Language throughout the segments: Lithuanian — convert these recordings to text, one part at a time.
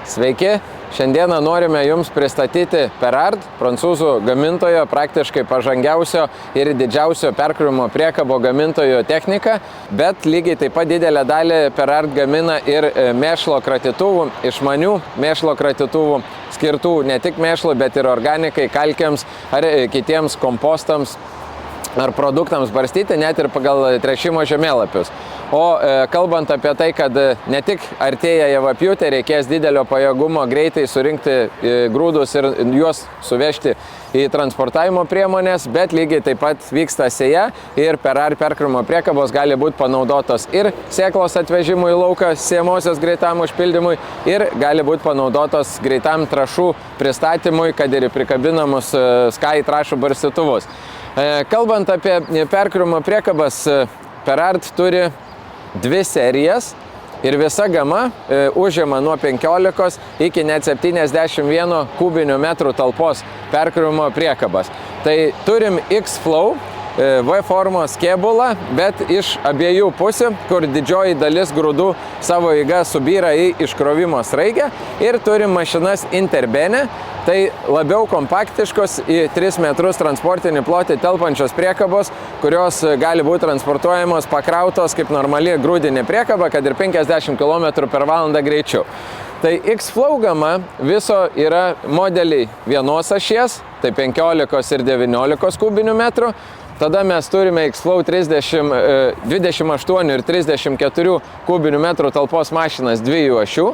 Sveiki, šiandieną norime Jums pristatyti Perard, prancūzų gamintojo, praktiškai pažangiausio ir didžiausio perkrovimo priekabo gamintojo techniką, bet lygiai taip pat didelę dalį Perard gamina ir mėšlo kratytuvų, išmanių mėšlo kratytuvų, skirtų ne tik mėšlui, bet ir organikai, kalkiams ar kitiems kompostams ar produktams barstyti, net ir pagal tręšimo žemėlapius. O kalbant apie tai, kad ne tik artėja javapjūtė, reikės didelio pajėgumo greitai surinkti grūdus ir juos suvežti į transportavimo priemonės, bet lygiai taip pat vyksta sėja ir Perard perkrovimo priekabos gali būti panaudotos ir sėklos atvežimui į lauką, sėjamosios greitam užpildymui ir gali būti panaudotos greitam trąšų pristatymui, kad ir prikabinamus Sky trąšų barstytuvus. Kalbant apie perkrovimo priekabas, Perard turi 2 serijas ir visa gama užima nuo 15 iki net 71 kubinių metrų talpos perkrovimo priekabas. Tai turim X-Flow V formos kėbulą, bet iš abiejų pusių, kur didžioji dalis grūdų savo eiga subyra į iškrovimo sraigę, ir turim mašinas Interbene, tai labiau kompaktiškos į 3 metrus transportinį plotį telpančios priekabos, kurios gali būti transportuojamos pakrautos kaip normali grūdinė priekaba, kad ir 50 km/h greičiu. Tai X-Flow gama viso yra modeliai vienos ašies, tai 15 ir 19 kubinių metrų. Tada mes turime X-Flow 28 ir 34 kubinių metrų talpos mašinas 2 ašių.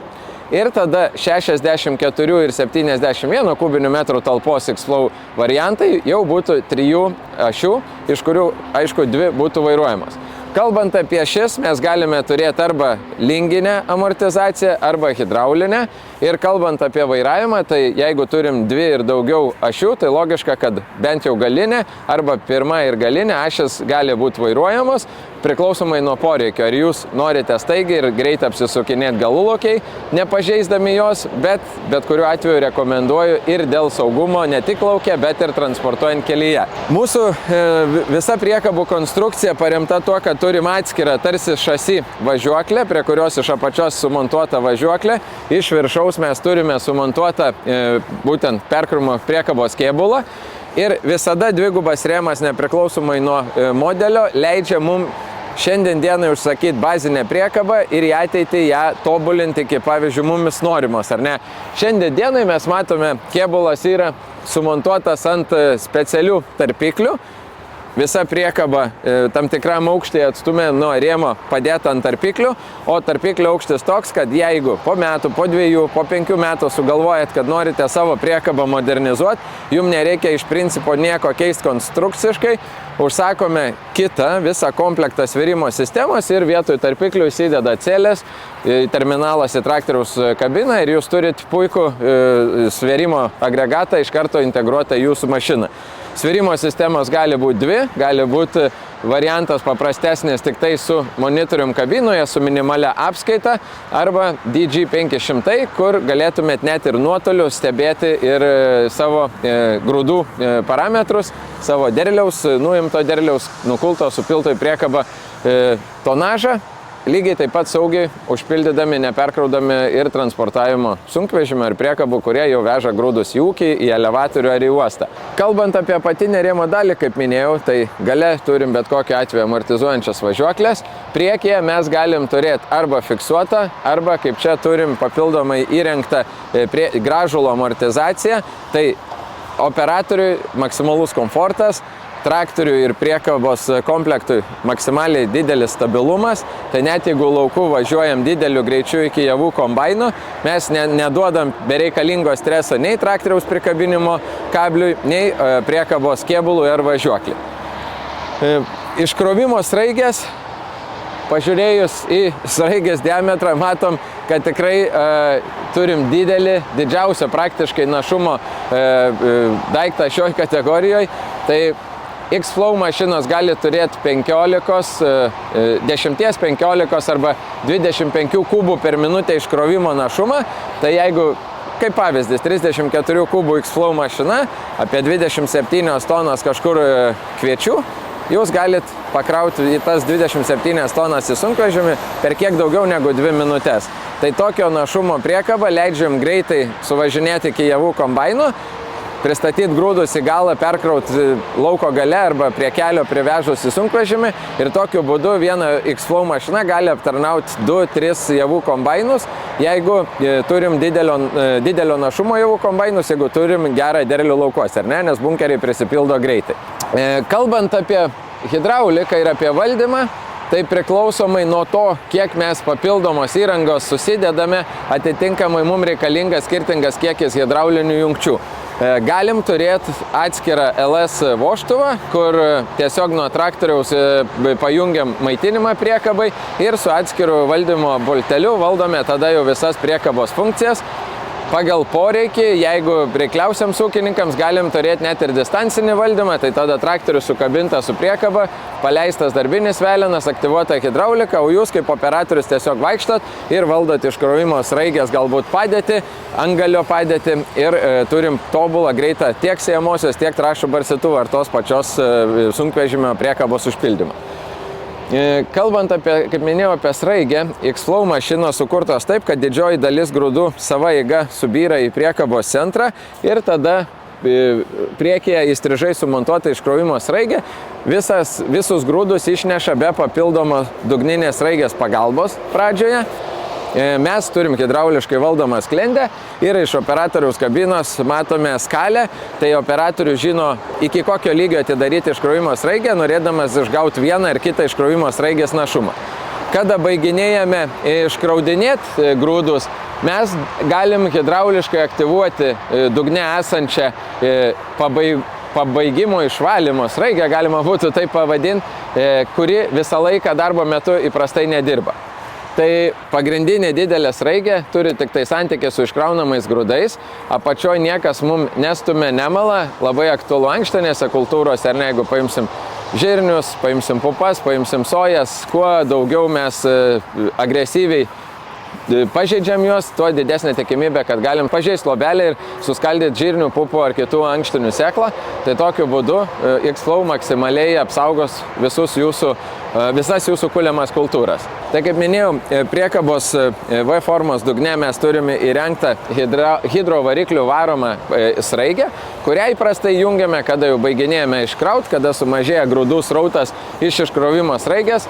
Ir tada 64 ir 71 kubinių metrų talpos X-Flow variantai jau būtų 3 ašių, iš kurių, aišku, 2 būtų vairuojamos. Kalbant apie šis, mes galime turėti arba linginę amortizaciją, arba hidraulinę. Ir kalbant apie vairavimą, tai jeigu turim 2 ir daugiau ašių, tai logiška, kad bent jau galinė arba pirma ir galinė ašis gali būti vairuojamos, priklausomai nuo poreikio. Ar jūs norite staigiai ir greit apsisukinėti galulakiai, nepažeisdami jos, bet kuriuo atveju rekomenduoju ir dėl saugumo ne tik lauke, bet ir transportuojant kelyje. Mūsų visa priekabų konstrukcija paremta tuo, kad turim atskirą tarsi šasi važiuoklę, prie kurios iš apačios sumontuota važiuoklė. Iš viršaus mes turime sumontuotą būtent perkrovimo priekabos kėbulą. Ir visada dvigubas rėmas, nepriklausomai nuo modelio, leidžia mums šiandien dienai užsakyti bazinę priekabą ir į ateitį ją tobulinti iki, pavyzdžiui, mumis norimos, ar ne. Šiandien dienai mes matome, kėbulas yra sumontuotas ant specialių tarpiklių. Visa priekaba tam tikram aukštį atstumė nuo rėmo padėta ant tarpiklių, o tarpiklio aukštis toks, kad jeigu po metų, po 2, po 5 metų sugalvojat, kad norite savo priekabą modernizuoti, jums nereikia iš principo nieko keisti konstrukciškai, užsakome kitą visą komplektą svėrimo sistemos ir vietoj tarpiklių įsideda celės, terminalas į traktoriaus kabiną ir jūs turit puikų svėrimo agregatą iš karto integruotą į jūsų mašiną. Svėrimo sistemos gali būti 2, gali būti variantas paprastesnis tik tai su monitorium kabinoje, su minimalia apskaita, arba DG500, kur galėtumėt net ir nuotoliu stebėti ir savo grūdų parametrus, savo derliaus, nuimto derliaus, nukulto, supilto į priekabą tonažą. Lygiai taip pat saugiai užpildydami, neperkraudami ir transportavimo sunkvežimio ir priekabų, kurie jau veža grūdus į ūkį, į elevatorių ar į uostą. Kalbant apie apatinę rėmo dalį, kaip minėjau, tai gale turim bet kokiu atveju amortizuojančias važiuoklės. Priekyje mes galim turėti arba fiksuotą, arba kaip čia turim papildomai įrengtą grąžulo amortizaciją. Tai operatoriui maksimalus komfortas, traktoriui ir priekabos komplektui maksimaliai didelis stabilumas, tai net jeigu lauku važiuojam dideliu greičiu iki javų kombaino, mes neduodam bereikalingo streso nei traktoriaus prikabinimo kabliui, nei priekabos kėbului ar važiuoklį. Iškrovimo sraigės, pažiūrėjus į sraigės diametrą, matom, kad tikrai turim didžiausio praktiškai našumo daiktą šioj kategorijoje. Tai X-Flow mašinos gali turėti 10, 15 arba 25 kubų per minutę iškrovimo našumą. Tai jeigu, kaip pavyzdys, 34 kubų X-Flow mašina, apie 27 tonos kažkur kviečių, jūs galit pakrauti į tas 27 tonas į sunkvežimį per kiek daugiau negu 2 minutės. Tai tokio našumo priekaba leidžia jums greitai suvažinėti iki javų kombainų, pristatyti grūdus į galą, perkrauti lauko gale arba prie kelio privežus į sunkvežimį ir tokiu būdu viena X-Flow mašina gali aptarnauti 2-3 javų kombainus, jeigu turim didelio našumo javų kombainus, jeigu turim gerą derlių laukuose, ar ne, nes bunkeriai prisipildo greitai. Kalbant apie hidrauliką ir apie valdymą, tai priklausomai nuo to, kiek mes papildomos įrangos susidedame, atitinkamai mums reikalingas skirtingas kiekis hidraulinių jungčių. Galim turėti atskirą LS vožtuvą, kur tiesiog nuo traktoriaus pajungiam maitinimą priekabai ir su atskiru valdymo bolteliu valdome tada jau visas priekabos funkcijas. Pagal poreikį, jeigu reikliausiams ūkininkams galim turėti net ir distancinį valdymą, tai tada traktorius sukabinta su priekaba, paleistas darbinis velenas, aktyvuota hidraulika, o jūs kaip operatorius tiesiog vaikštat ir valdot iškrovimo sraigės galbūt padėtį, antgalio padėtį ir turim tobulą greitą tiek sėjamosios, tiek trąšų barstytuvą ar tos pačios sunkvežimio priekabos užpildymą. Kalbant apie, kaip minėjau, apie sraigę, X-Flow mašinos sukurtos taip, kad didžioji dalis grūdų sava eiga subyra į priekabos centrą ir tada priekyje įstrižai sumontuota iškrovimo sraigė visus grūdus išneša be papildomo dugninės sraigės pagalbos pradžioje. Mes turim hidrauliškai valdomą sklendę ir iš operatoriaus kabinos matome skalę, tai operatorius žino, iki kokio lygio atidaryti iškrovimo sraigę, norėdamas išgauti vieną ar kitą iškrovimo sraigės našumą. Kada baiginėjame iškraudinėti grūdus, mes galim hidrauliškai aktyvuoti dugne esančią pabaigimo išvalymo sraigę, galima būtų taip pavadinti, kuri visą laiką darbo metu įprastai nedirba. Tai pagrindinė didelė sraigė turi tik tai santykį su iškraunamais grūdais, apačioje niekas mums nestumia nemalą, labai aktualu ankštinėse kultūrose, ar ne, jeigu paimsim žirnius, paimsim pupas, paimsim sojas, kuo daugiau mes agresyviai pažeidžiam juos, tuo didesnė tikimybė, kad galim pažeisti lobelę ir suskaldyti žirnių, pupų ar kitų ankštinių sėklą. Tai tokiu būdu X-Flow maksimaliai apsaugos visas jūsų kuliamas kultūras. Tai kaip minėjau, priekabos V-formos dugne mes turime įrengtą hidrovariklių varomą sraigę, kurią įprastai jungiame, kada jau baiginėjame iškraut, kada sumažėja grūdų srautas iš iškrovimo sraigės.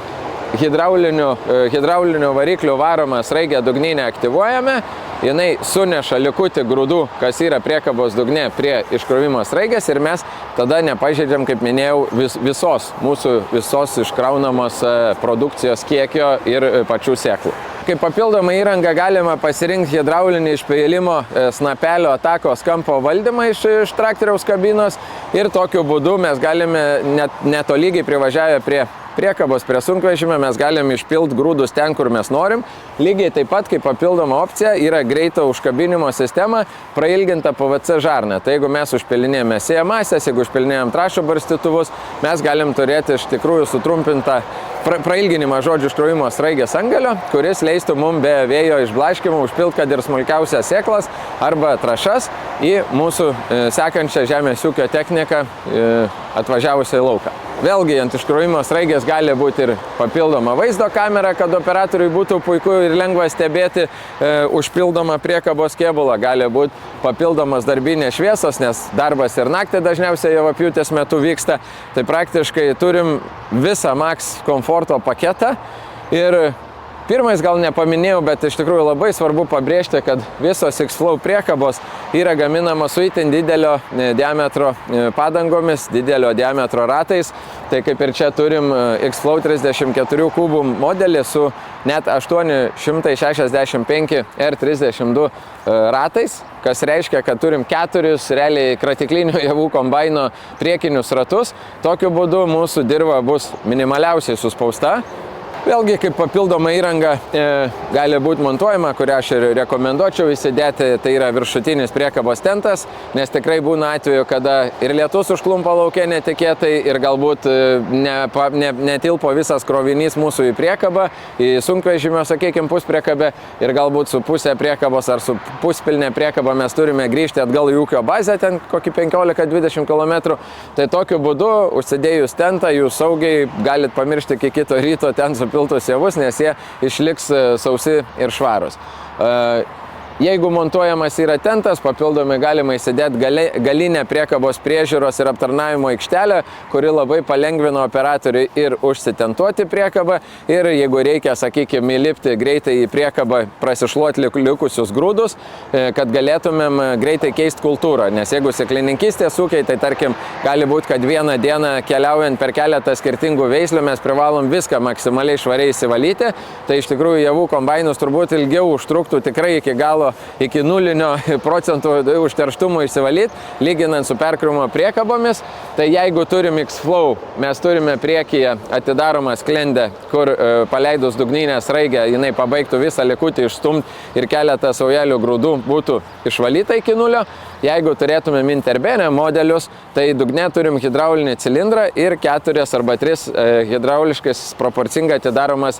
Hidraulinių variklių varomą sraigę dugninę aktyvuojame, jinai suneša likutį grūdų, kas yra priekabos dugne prie iškrovimo sraigės ir mes tada nepažeidžiam, kaip minėjau, visos iškraunamos produkcijos kiekio ir pačių sėklų. Kaip papildomą įrangą galima pasirinkti hidraulinį išpylimo snapelio atakos kampo valdymą iš traktoriaus kabinos ir tokiu būdu mes galime netolygiai privažiavę prie priekabos prie sunkvežimio, mes galim išpilti grūdus ten, kur mes norim. Lygiai taip pat, kaip papildoma opcija, yra greito užkabinimo sistema, prailginta PVC žarna. Tai jeigu mes užpilinėjame sėjamąsias, jeigu užpilinėjame trąšų barstytuvus, mes galim turėti iš tikrųjų sutrumpintą prailginimą žodžių iškrovimo sraigės antgalio, kuris leistų mums be vėjo išblaškimo užpilti, kad ir smulkiausias sėklas arba trąšas į mūsų sekančią žemės ūkio techniką atvažiavusią į lauką. Vėlgi, ant iškrovimo sraigės gali būti ir papildoma vaizdo kamera, kad operatoriui būtų puiku ir lengva stebėti užpildomą priekabos kėbulą. Gali būti papildomas darbinės šviesos, nes darbas ir naktį dažniausiai javapjūtės metu vyksta. Tai praktiškai turim visą Max komforto paketą ir pirmais gal nepaminėjau, bet iš tikrųjų labai svarbu pabrėžti, kad visos X-Flow priekabos yra gaminamos su itin didelio diametro padangomis, didelio diametro ratais. Tai kaip ir čia turim X-Flow 34 kubų modelį su net 865 R32 ratais, kas reiškia, kad turim 4 realiai kratiklinių javų kombaino priekinius ratus. Tokiu būdu mūsų dirva bus minimaliausiai suspausta. Vėlgi, kaip papildoma įranga gali būti montuojama, kurią aš ir rekomenduočiau įsidėti, tai yra viršutinis priekabos tentas, nes tikrai būna atveju, kada ir lietus užklumpa lauke netikėtai ir galbūt netilpo visas krovinys mūsų į priekabą, į sunkvežimio, sakykime, puspriekabę ir galbūt su pusė priekabos ar su puspilnė priekaba mes turime grįžti atgal į ūkio bazę, ten kokį 15-20 km. Tai tokiu būdu, užsidėjus tentą, jūs saugiai galit pamiršti iki kito ryto ten supiltus javus, nes jie išliks sausi ir švarus. Jeigu montuojamas yra tentas, papildomai galima įsidėti galinę priekabos priežiūros ir aptarnavimo aikštelę, kuri labai palengvina operatoriui ir užsitentuoti priekabą ir jeigu reikia, sakykime, įlipti greitai į priekabą, prasišluoti likusius grūdus, kad galėtumėm greitai keisti kultūrą. Nes jeigu sėklininkystės ūkiai, tai tarkim, gali būti, kad vieną dieną keliaujant per keletą skirtingų veislių mes privalom viską maksimaliai švariai įsivalyti, tai iš tikrųjų javų kombainus turbūt ilgiau užtruktų tikrai iki galo iki 0% užterštumo išsivalyti, lyginant su perkrūmo priekabomis. Tai jeigu turim X-Flow, mes turime priekyje atidaromą sklendę, kur paleidus dugninę sraigę, jinai pabaigtų visą likutį išstumti ir keletą saujelių grūdų būtų išvalyta iki 0. Jeigu turėtumėm Interbene modelius, tai dugne turim hidraulinį cilindrą ir 4 arba 3 hidrauliškai proporcingai atidaromas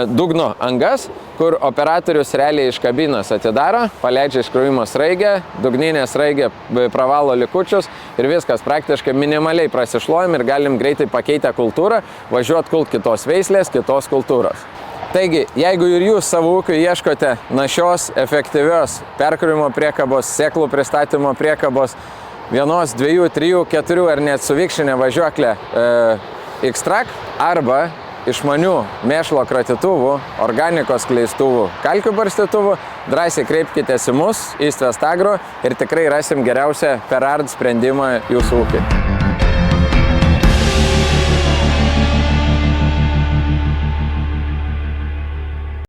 dugno angas, kur operatorius realiai iš kabinos atidaro, paleidžia iškrovimo sraigę, dugninė sraigė pravalo likučius ir viskas praktiškai minimaliai prasišluojam ir galim greitai pakeitę kultūrą, važiuoti kult kitos veislės, kitos kultūros. Taigi, jeigu ir jūs savo ūkiui ieškote našios, efektyvios perkrovimo priekabos, sėklų pristatymo priekabos, 1, 2, 3, 4 ar net su vikšrinė važiuoklė X-Track arba išmanių mėšlo kratytuvų, organikos kleistuvų, kalkių barstytuvų, drąsiai kreipkitės į mus, East West Agro ir tikrai rasim geriausią per art sprendimą jūsų ūkiui.